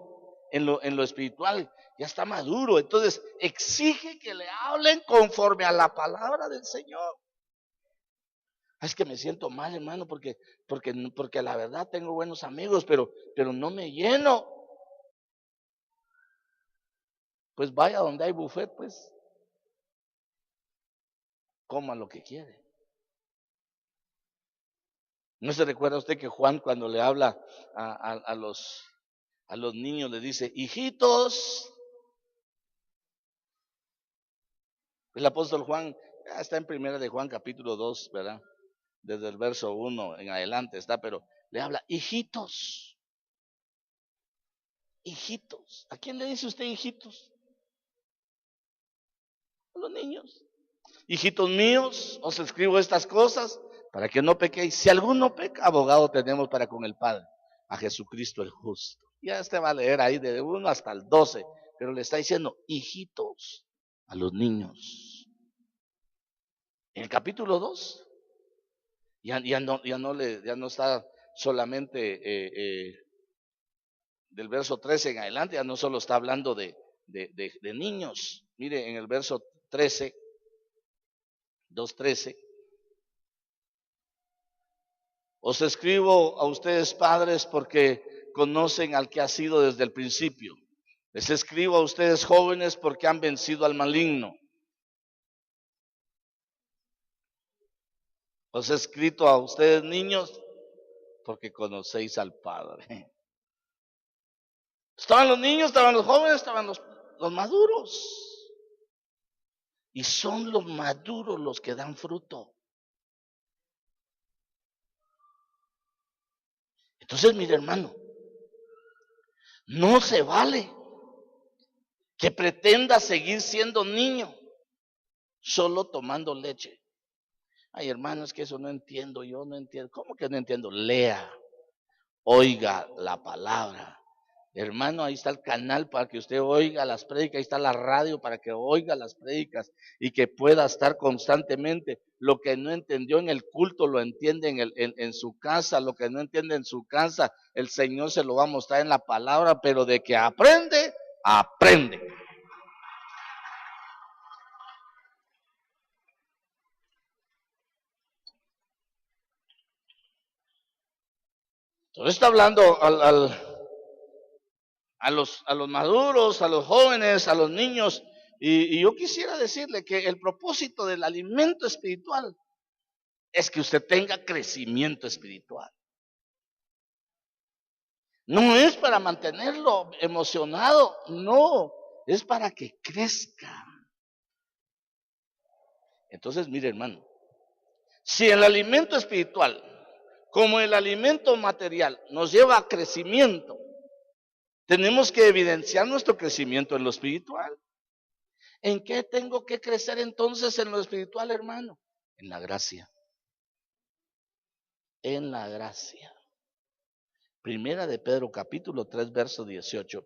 en lo espiritual. Ya está maduro. Entonces exige que le hablen conforme a la palabra del Señor. Es que me siento mal, hermano, porque la verdad tengo buenos amigos, pero no me lleno. Pues vaya donde hay buffet, pues coma lo que quiere. ¿No se recuerda usted que Juan, cuando le habla a los niños, le dice, hijitos? El apóstol Juan, está en primera de Juan capítulo 2, ¿verdad? Desde el verso 1 en adelante está, pero le habla, hijitos. Hijitos. ¿A quién le dice usted hijitos? A los niños. Hijitos míos, os escribo estas cosas para que no pequéis. Si alguno peca, abogado tenemos para con el Padre, a Jesucristo el justo. Ya usted va a leer ahí de 1 hasta el 12, pero le está diciendo hijitos a los niños. En el capítulo 2 ya no está solamente del verso 13 en adelante, ya no solo está hablando de niños. Mire, en el verso 13, 2:13, os escribo a ustedes padres porque conocen al que ha sido desde el principio. Les escribo a ustedes jóvenes porque han vencido al maligno. Os he escrito a ustedes niños porque conocéis al Padre. Estaban los niños, estaban los jóvenes, estaban los maduros. Y son los maduros los que dan fruto. Entonces, mire hermano, no se vale que pretenda seguir siendo niño solo tomando leche. Ay, hermano, es que eso no entiendo, yo no entiendo. ¿Cómo que no entiendo? Lea, oiga la palabra, Hermano, ahí está el canal para que usted oiga las prédicas, ahí está la radio para que oiga las prédicas y que pueda estar constantemente. Lo que no entendió en el culto lo entiende en su casa, lo que no entiende en su casa, el Señor se lo va a mostrar en la palabra, pero de que aprende, aprende. Entonces está hablando a los maduros, a los jóvenes, a los niños. Y yo quisiera decirle que el propósito del alimento espiritual es que usted tenga crecimiento espiritual. No es para mantenerlo emocionado, no, es para que crezca. Entonces, mire, hermano, si el alimento espiritual, como el alimento material, nos lleva a crecimiento, tenemos que evidenciar nuestro crecimiento en lo espiritual. ¿En qué tengo que crecer entonces en lo espiritual, hermano? En la gracia. En la gracia. Primera de Pedro, capítulo 3, verso 18.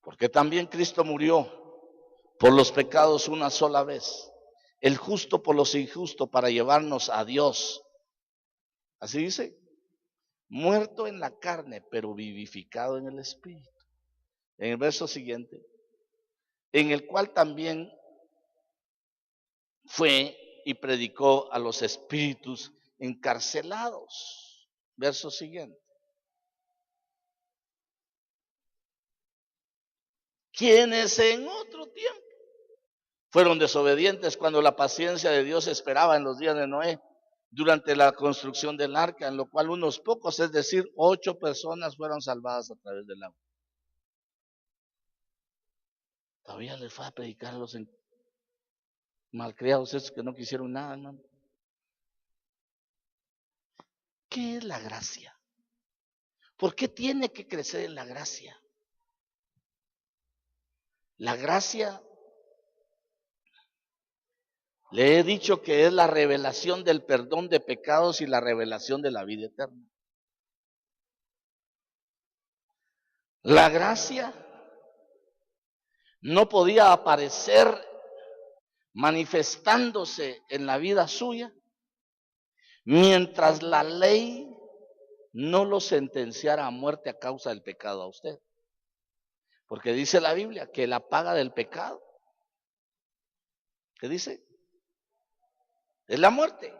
Porque también Cristo murió por los pecados una sola vez, el justo por los injustos, para llevarnos a Dios. Así dice, muerto en la carne, pero vivificado en el Espíritu. En el verso siguiente, en el cual también fue y predicó a los espíritus encarcelados. Verso siguiente. Quienes en otro tiempo fueron desobedientes cuando la paciencia de Dios esperaba en los días de Noé, durante la construcción del arca, en lo cual unos pocos, es decir, 8 personas fueron salvadas a través del agua. Todavía les fue a predicar a los malcriados esos que no quisieron nada, hermano. ¿Qué es la gracia? ¿Por qué tiene que crecer en la gracia? La gracia, le he dicho que es la revelación del perdón de pecados y la revelación de la vida eterna. La gracia no podía aparecer manifestándose en la vida suya mientras la ley no lo sentenciara a muerte a causa del pecado a usted. Porque dice la Biblia que la paga del pecado, ¿qué dice? Es la muerte.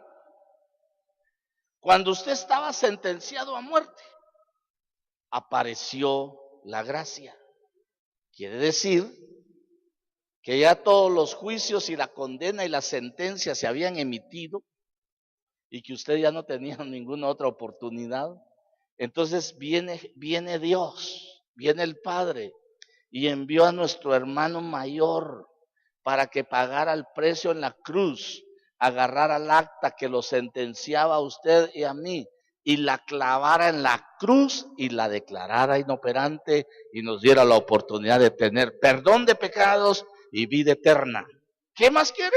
Cuando usted estaba sentenciado a muerte, apareció la gracia. Quiere decir que ya todos los juicios y la condena y la sentencia se habían emitido y que usted ya no tenía ninguna otra oportunidad. Entonces viene Dios, viene el Padre y envió a nuestro hermano mayor para que pagara el precio en la cruz, agarrara el acta que lo sentenciaba a usted y a mí y la clavara en la cruz y la declarara inoperante y nos diera la oportunidad de tener perdón de pecados y vida eterna. ¿Qué más quiere?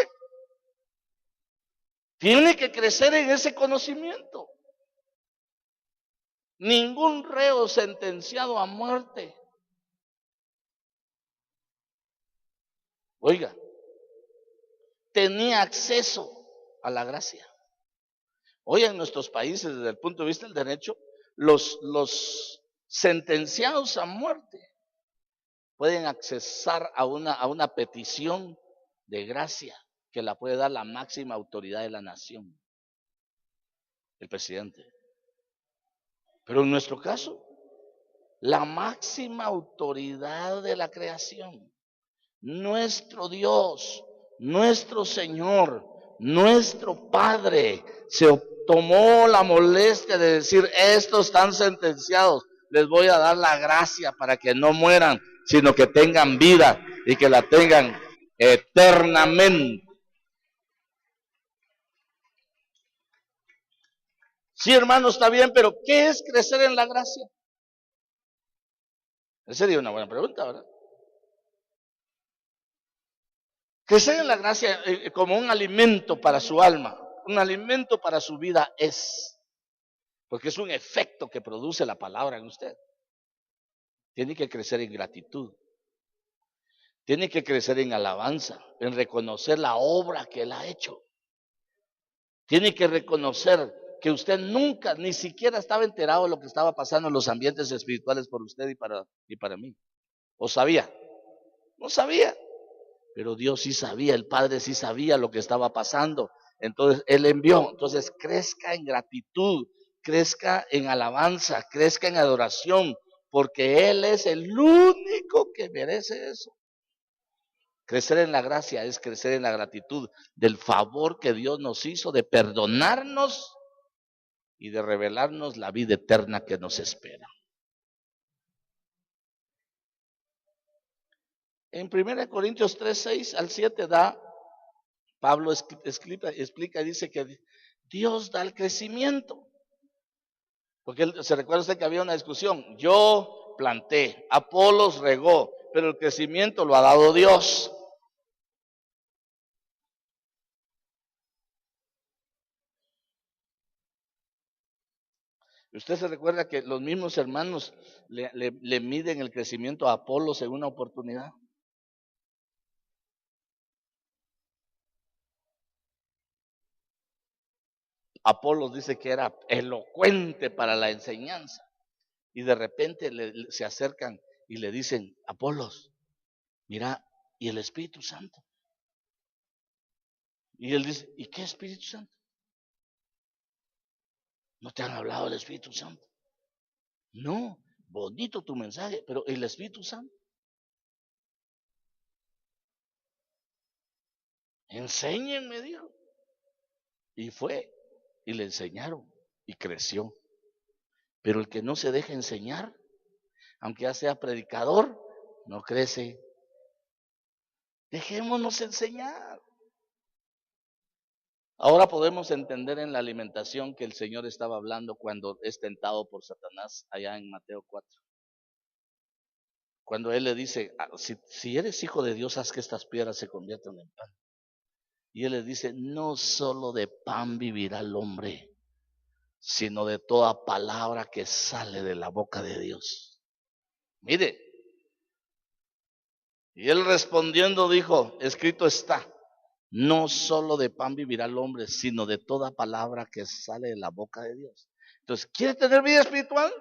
Tiene que crecer en ese conocimiento. Ningún reo sentenciado a muerte, oiga, tenía acceso a la gracia. Hoy en nuestros países, desde el punto de vista del derecho, los sentenciados a muerte pueden accesar a una petición de gracia que la puede dar la máxima autoridad de la nación, el presidente. Pero en nuestro caso, la máxima autoridad de la creación, nuestro Dios, nuestro Señor, nuestro Padre, se tomó la molestia de decir, estos están sentenciados, les voy a dar la gracia para que no mueran, sino que tengan vida y que la tengan eternamente. Sí, hermano, está bien, pero ¿qué es crecer en la gracia? Esa sería una buena pregunta, ¿verdad? Crecer en la gracia como un alimento para su alma un alimento para su vida es, porque es un efecto que produce la palabra en usted. Tiene que crecer en gratitud, tiene que crecer en alabanza, en reconocer la obra que Él ha hecho. Tiene que reconocer que usted nunca, ni siquiera estaba enterado de lo que estaba pasando en los ambientes espirituales por usted y para mí. ¿O sabía? No sabía. Pero Dios sí sabía, el Padre sí sabía lo que estaba pasando. Entonces Él envió. Entonces crezca en gratitud, crezca en alabanza, crezca en adoración, porque Él es el único que merece eso. Crecer en la gracia es crecer en la gratitud del favor que Dios nos hizo de perdonarnos y de revelarnos la vida eterna que nos espera. En 1 Corintios 3, 6 al 7 Pablo explica y dice que Dios da el crecimiento. Porque se recuerda usted que había una discusión. Yo planté, Apolos regó, pero el crecimiento lo ha dado Dios. Usted se recuerda que los mismos hermanos le miden el crecimiento a Apolos en una oportunidad. Apolos dice que era elocuente para la enseñanza. Y de repente se acercan y le dicen, Apolos, mira, ¿y el Espíritu Santo? Y él dice, ¿y qué Espíritu Santo? ¿No te han hablado del Espíritu Santo? No, bonito tu mensaje, pero el Espíritu Santo. Enséñenme, dijo. Y fue, y le enseñaron, y creció. Pero el que no se deja enseñar, aunque ya sea predicador, no crece. Dejémonos enseñar. Ahora podemos entender en la alimentación que el Señor estaba hablando cuando es tentado por Satanás allá en Mateo 4. Cuando Él le dice, si eres hijo de Dios, haz que estas piedras se conviertan en pan. Y Él le dice, no solo de pan vivirá el hombre, sino de toda palabra que sale de la boca de Dios. Mire, y Él respondiendo dijo, escrito está, no solo de pan vivirá el hombre, sino de toda palabra que sale de la boca de Dios. Entonces, ¿quiere tener vida espiritual?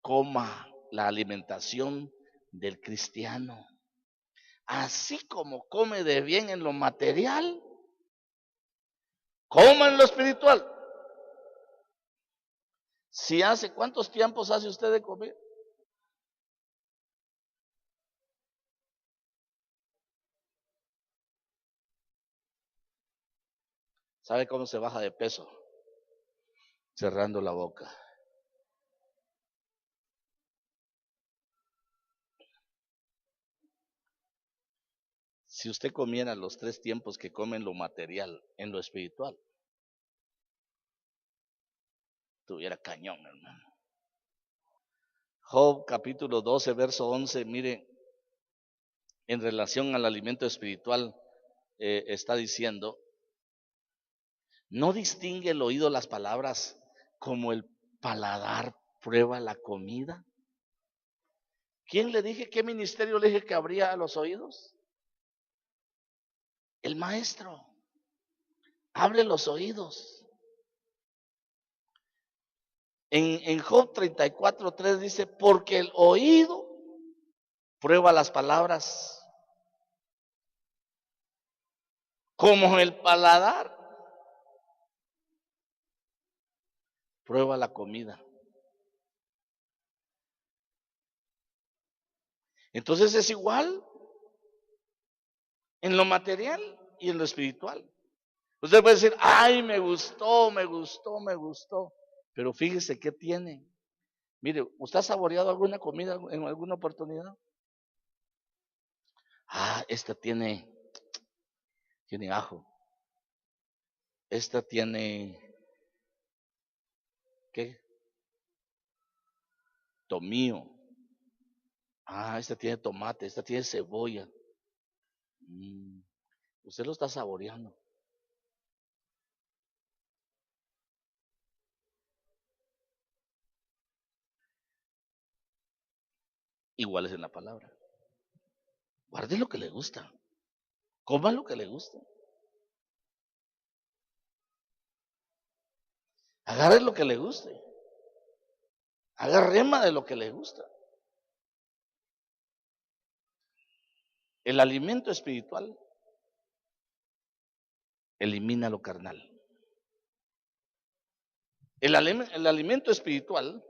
Coma la alimentación del cristiano. Así como come de bien en lo material, coma en lo espiritual. Si hace, ¿cuántos tiempos hace usted de comer? ¿Sabe cómo se baja de peso? Cerrando la boca. Si usted comiera los 3 tiempos que come en lo material, en lo espiritual, tuviera cañón, hermano. Job capítulo 12, verso 11, mire, en relación al alimento espiritual, está diciendo, ¿no distingue el oído las palabras como el paladar prueba la comida? ¿Quién le dije, qué ministerio le dije que abría a los oídos? El maestro. Abre los oídos. En Job 34:3 dice, porque el oído prueba las palabras, como el paladar prueba la comida. Entonces es igual en lo material y en lo espiritual. Usted puede decir, ay, me gustó, me gustó, me gustó. Pero fíjese qué tiene. Mire, ¿usted ha saboreado alguna comida en alguna oportunidad? Ah, esta tiene ajo. Esta tiene, ¿qué? Tomillo. Ah, esta tiene tomate, esta tiene cebolla. Usted lo está saboreando. igual es en la palabra. Guarde lo que le gusta, coma lo que le gusta, agarre lo que le guste, haga rema de lo que le gusta. El alimento espiritual elimina lo carnal. El alimento espiritual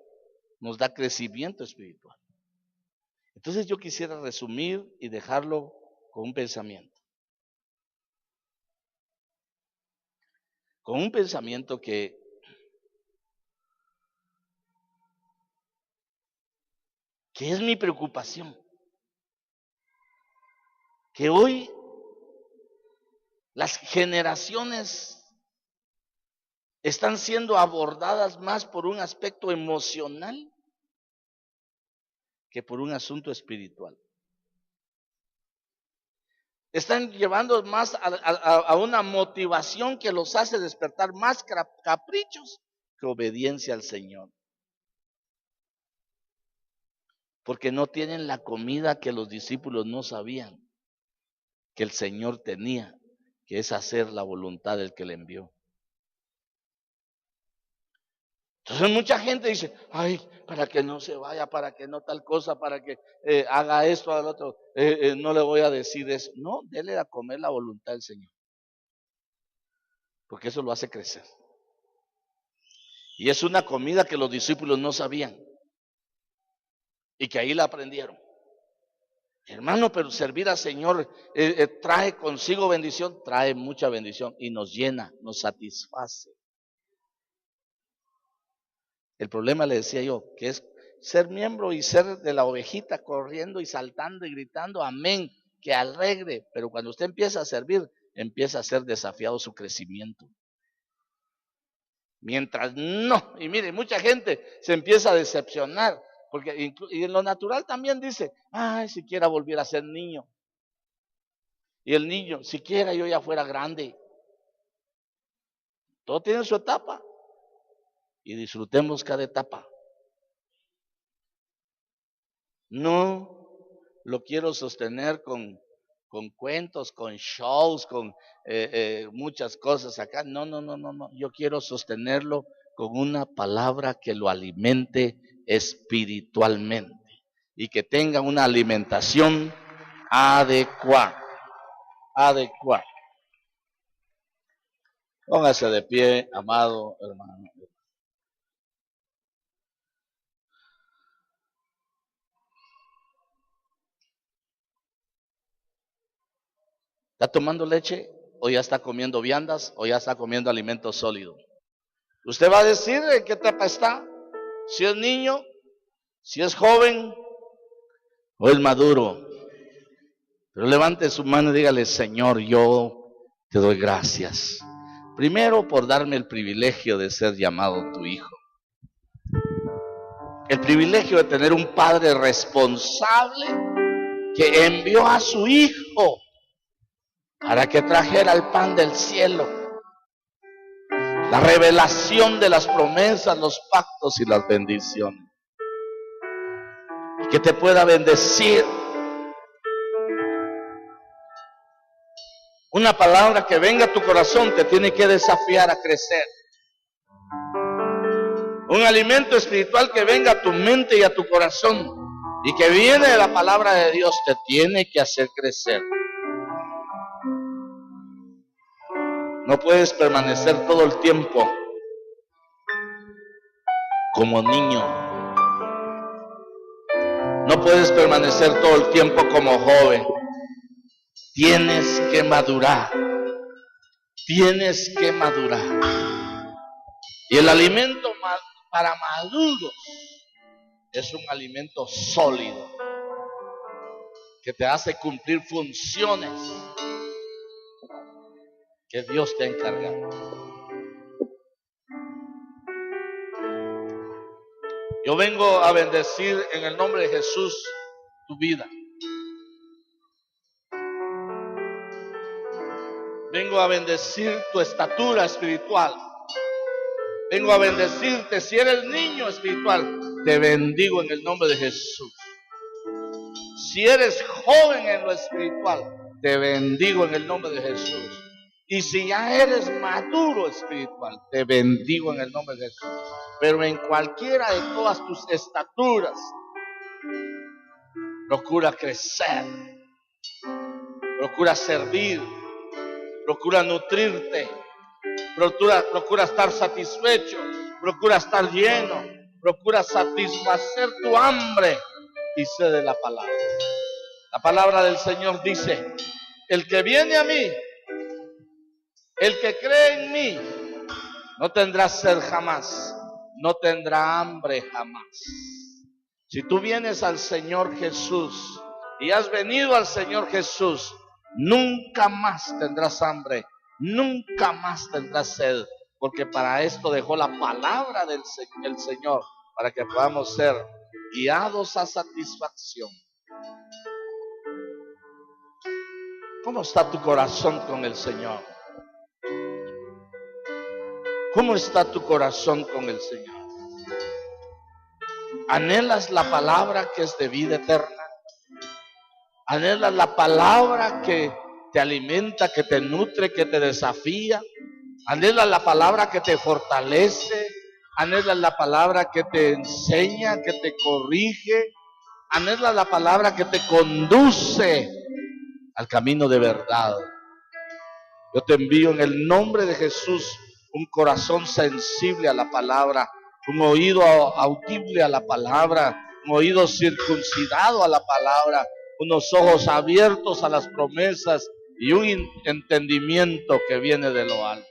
nos da crecimiento espiritual. Entonces yo quisiera resumir y dejarlo con un pensamiento. Con un pensamiento que es mi preocupación. Que hoy las generaciones están siendo abordadas más por un aspecto emocional que por un asunto espiritual. Están llevando más a una motivación que los hace despertar más caprichos que obediencia al Señor. Porque no tienen la comida que los discípulos no sabían que el Señor tenía, que es hacer la voluntad del que le envió. Entonces mucha gente dice, ay, para que no se vaya, para que no tal cosa, para que haga esto, haga lo otro, no le voy a decir eso. No, déle a comer la voluntad del Señor. Porque eso lo hace crecer. Y es una comida que los discípulos no sabían. Y que ahí la aprendieron. Hermano, pero servir al Señor trae consigo bendición, trae mucha bendición y nos llena, nos satisface. El problema, le decía yo, que es ser miembro y ser de la ovejita corriendo y saltando y gritando amén, que alegre, pero cuando usted empieza a servir, empieza a ser desafiado su crecimiento. Mientras no, y mire, mucha gente se empieza a decepcionar, porque y en lo natural también dice, ay, siquiera volviera a ser niño. Y el niño, siquiera yo ya fuera grande. Todo tiene su etapa. Y disfrutemos cada etapa. No lo quiero sostener con cuentos, con shows, con muchas cosas acá. No. Yo quiero sostenerlo con una palabra que lo alimente espiritualmente y que tenga una alimentación adecuada. Póngase de pie, amado hermano. ¿Está tomando leche o ya está comiendo viandas o ya está comiendo alimento sólido? Usted va a decir en qué etapa está, si es niño, si es joven o es maduro. Pero levante su mano y dígale, Señor, yo te doy gracias. Primero por darme el privilegio de ser llamado tu hijo. El privilegio de tener un padre responsable que envió a su hijo para que trajera el pan del cielo, la revelación de las promesas, los pactos y las bendiciones. Y que te pueda bendecir. Una palabra que venga a tu corazón te tiene que desafiar a crecer. Un alimento espiritual que venga a tu mente y a tu corazón y que viene de la palabra de Dios te tiene que hacer crecer. No puedes permanecer todo el tiempo como niño. No puedes permanecer todo el tiempo como joven. Tienes que madurar. Tienes que madurar. Y el alimento para maduros es un alimento sólido que te hace cumplir funciones que Dios te ha encargado. Yo vengo a bendecir en el nombre de Jesús tu vida. Vengo a bendecir tu estatura espiritual. Vengo a bendecirte. Si eres niño espiritual, te bendigo en el nombre de Jesús. Si eres joven en lo espiritual, te bendigo en el nombre de Jesús. Y si ya eres maduro espiritual, te bendigo en el nombre de Jesús. Pero en cualquiera de todas tus estaturas, procura crecer, procura servir, procura nutrirte, procura estar satisfecho, procura estar lleno, procura satisfacer tu hambre y sed de la palabra. La palabra del Señor dice: el que viene a mí, el que cree en mí, no tendrá sed jamás, no tendrá hambre jamás. Si tú vienes al Señor Jesús y has venido al Señor Jesús, nunca más tendrás hambre, nunca más tendrás sed, porque para esto dejó la palabra del Señor, para que podamos ser guiados a satisfacción. ¿Cómo está tu corazón con el Señor? ¿Cómo está tu corazón con el Señor? ¿Anhelas la palabra que es de vida eterna? ¿Anhelas la palabra que te alimenta, que te nutre, que te desafía? ¿Anhelas la palabra que te fortalece? ¿Anhelas la palabra que te enseña, que te corrige? ¿Anhelas la palabra que te conduce al camino de verdad? Yo te envío en el nombre de Jesús un corazón sensible a la palabra, un oído audible a la palabra, un oído circuncidado a la palabra, unos ojos abiertos a las promesas y un entendimiento que viene de lo alto.